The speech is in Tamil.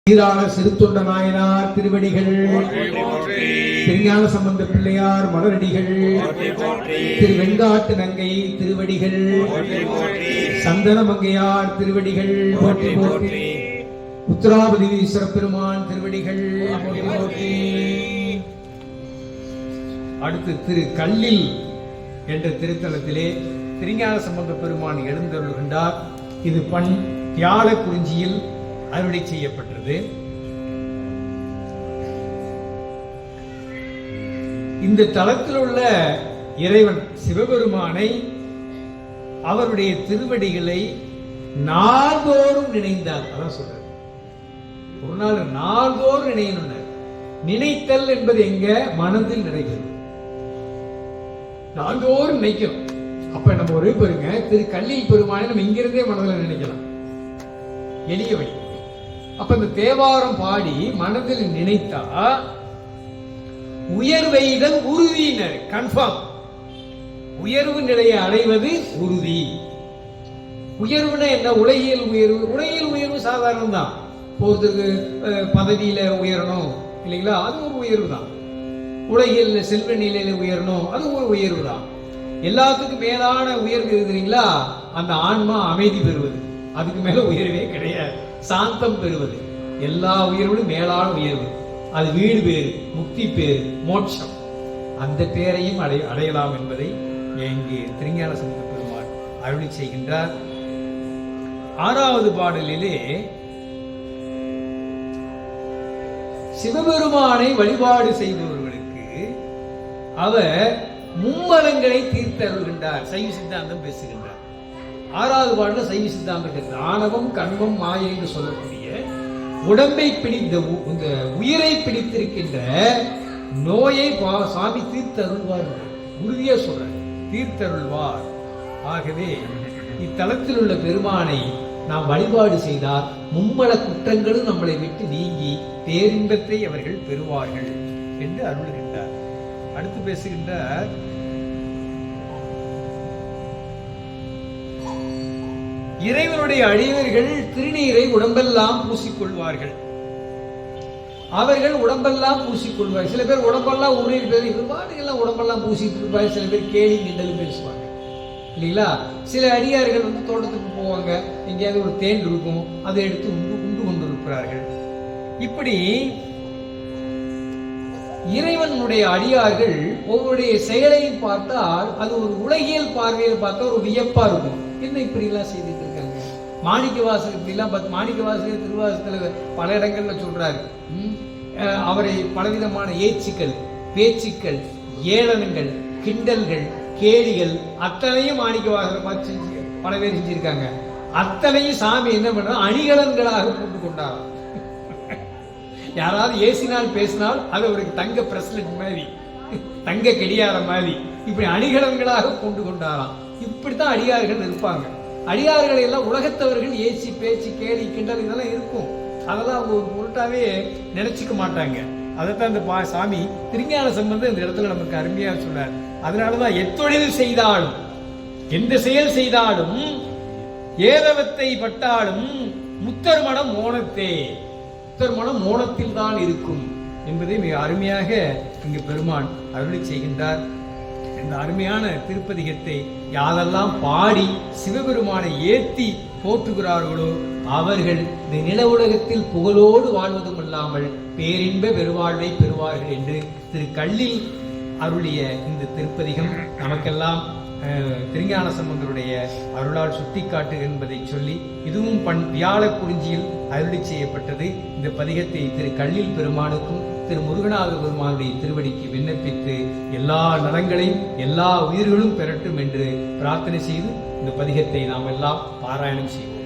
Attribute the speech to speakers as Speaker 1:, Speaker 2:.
Speaker 1: சீரான சிறுத்தொண்ட நாயனார் திருவடிகள், திருஞான சம்பந்த பிள்ளையார் மலரடிகள், திரு வெண்காட்டு நங்கை திருவடிகள், சந்தன மங்கையார் திருவடிகள் போற்றி போற்றி, உத்தராபதி ஈஸ்வரப்பெருமான் திருவடிகள் போற்றி போற்றி. அடுத்து திரு கல்லில் என்ற திருத்தலத்திலே திருஞான சம்பந்த பெருமான் எழுந்தருள்கின்றார். இது பண் தியாழ குறிஞ்சியில் அருளை செய்யப்பட்டது. இந்த தலத்தில் உள்ள இறைவன் சிவபெருமானை அவருடைய திருவடிகளை நாள்தோறும் நினைந்தார். அதான் சொல்ற ஒரு நாள் நாள்தோறும் நினையணும். நினைத்தல் என்பது எங்க மனதில் நிறைகிறது. நாள்தோறும் நினைக்கணும். அப்ப நம்ம ஒரே பாருங்க, திரு கல்லில் பெருமானை நம்ம இங்கிருந்தே மனதில் நினைக்கலாம். எளிய வழி. அப்ப இந்த தேவாரம் பாடி மனதில் நினைத்தா உயர்வெய்தல் உறுதியினர் கன்ஃபார்ம். உயர்வு நிலையை அடைவது உறுதி. உயர்வுனா என்ன? உலகியல் உயர்வு. உலகியல் உயர்வு சாதாரணம் தான். ஒருத்தருக்கு பதவியில உயரணும் இல்லைங்களா, அது ஒரு உயர்வு தான். உலகியல் செல்வ நிலையில உயரணும், அது ஒரு உயர்வு தான். எல்லாத்துக்கும் மேலான உயர்வு இருக்குறீங்களா, அந்த ஆன்மா அமைதி பெறுவது. அதுக்கு மேல உயர்வே கிடையாது. சாந்தம் பெறுவது எல்லா உயர்வுகளும் மேலான உயர்வு. அது வீடு பேரு, முக்தி பேரு, மோட்சம். அந்த பேரையும் அடையலாம் என்பதை இங்கே திருஞான சம்பந்த பெருமான் அருளி செய்கின்றார். 6வது பாடலிலே சிவபெருமானை வழிபாடு செய்பவர்களுக்கு அவர் மும்மலங்களை தீர்த்தருள்கின்றார். சைவ சித்தாந்தம் பேசுகின்றார். 6வது பாடல சைவ சித்தாந்தம் ஆணவம் கண்மம் மாயை என்று சொல்லக்கூடிய உடம்பை பிடித்த இந்த உயிரை பிடித்திருக்கின்ற நோயை சாமி தீர்த்தருள்வார். உறுதியா சொல்ற தீர்த்தருள்வார். ஆகவே இத்தலத்தில் உள்ள பெருமானை நாம் வழிபாடு செய்தால் மும்மல குற்றங்களும் நம்மளை விட்டு நீங்கி பேரின்பத்தை அவர்கள் பெறுவார்கள் என்று அருள்கின்றார். அடுத்து பேசுகின்றார், இறைவனுடைய அடியவர்கள் திருநீரை உடம்பெல்லாம் பூசிக்கொள்வார்கள். அவர்கள் உடம்பெல்லாம் பூசிக்கொள்வார்கள். சில பேர் உடம்பெல்லாம் உரியில் பேர் எல்லாம் உடம்பெல்லாம் பூசிட்டு இருப்பாங்க. சில பேர் கேலி கிண்டலும் பேசுவாங்க இல்லைங்களா. சில அடியார்கள் தோட்டத்துக்கு போவாங்க, எங்கேயாவது ஒரு தேன் இருக்கும், அதை எடுத்து உண்டு கொண்டு இருக்கிறார்கள். இப்படி இறைவனுடைய அடியார்கள் ஒவ்வொருடைய செயலையும் பார்த்தால் அது ஒரு உலகியல் பார்வையில் பார்த்தா ஒரு வியப்பா இருக்கும். என்ன இப்படி எல்லாம் செய்துட்டு இருக்காங்க. மாணிக்க வாசகர் இப்படி எல்லாம் மாணிக்க வாசகர் திருவாசகத்துல பல இடங்கள்ல சொல்றாரு. அவரை பலவிதமான ஏச்சுக்கள், பேச்சுக்கள், ஏளனங்கள், கிண்டல்கள், கேலிகள் அத்தனையும் மாணிக்க வாசகர் பார்த்து செஞ்சு பல பேர் செஞ்சிருக்காங்க. அத்தனையும் சாமி என்ன பண்ற அணிகலன்களாக போட்டு கொண்டாராம். யாராவது ஏசினால் பேசினால் அது அவருக்கு தங்க பிரஸ்லெட் மாதிரி, தங்க கடியார மாதிரி இப்படி அணிகலன்களாக கொண்டு கொண்டாராம். இப்படித்தான் அடியார்கள் இருப்பாங்க. அடியார்கள் எல்லாம் உலகத்தவர்கள் ஏசி பேச்சு கேலி கிண்டல் இதெல்லாம் இருக்கும். அதெல்லாம் அவங்க ஒரு பொருட்டாவே நினைச்சுக்க மாட்டாங்க. அதைத்தான் இந்த சாமி திருஞான சம்பந்தம் இந்த இடத்துல நமக்கு அருமையா சொல்றார். அதனாலதான் எத்தொழில் செய்தாலும் எந்த செயல் செய்தாலும் ஏதவத்தை பட்டாலும் முத்தர் மனம் மோனத்தே, முத்தர் மனம் மோனத்தில் தான் இருக்கும் என்பதை மிக அருமையாக இங்கு பெருமான் அருளி செய்கின்றார். இந்த அருமையான திருப்பதிகத்தை யாரெல்லாம் பாடி சிவபெருமானை ஏத்தி போற்றுகிறார்களோ அவர்கள் இந்த நில உலகத்தில் புகழோடு வாழ்வதும் இல்லாமல் பேரின்ப பெருவாழ்வை பெறுவார்கள் என்று திரு கல்லில் அருளிய இந்த திருப்பதிகம் நமக்கெல்லாம் திருஞான சம்பந்தருடைய அருளால் சுட்டி காட்டு என்பதை சொல்லி, இதுவும் வியாழ குறிஞ்சியில் அருளி செய்யப்பட்டது. இந்த பதிகத்தை திரு கல்லில் பெருமானுக்கும் திரு முருகநாத பெருமானுடைய திருவடிக்கு விண்ணப்பித்து எல்லா நலங்களையும் எல்லா உயிர்களும் பெறட்டும் என்று பிரார்த்தனை செய்து இந்த பதிகத்தை நாம் எல்லாம் பாராயணம் செய்வோம்.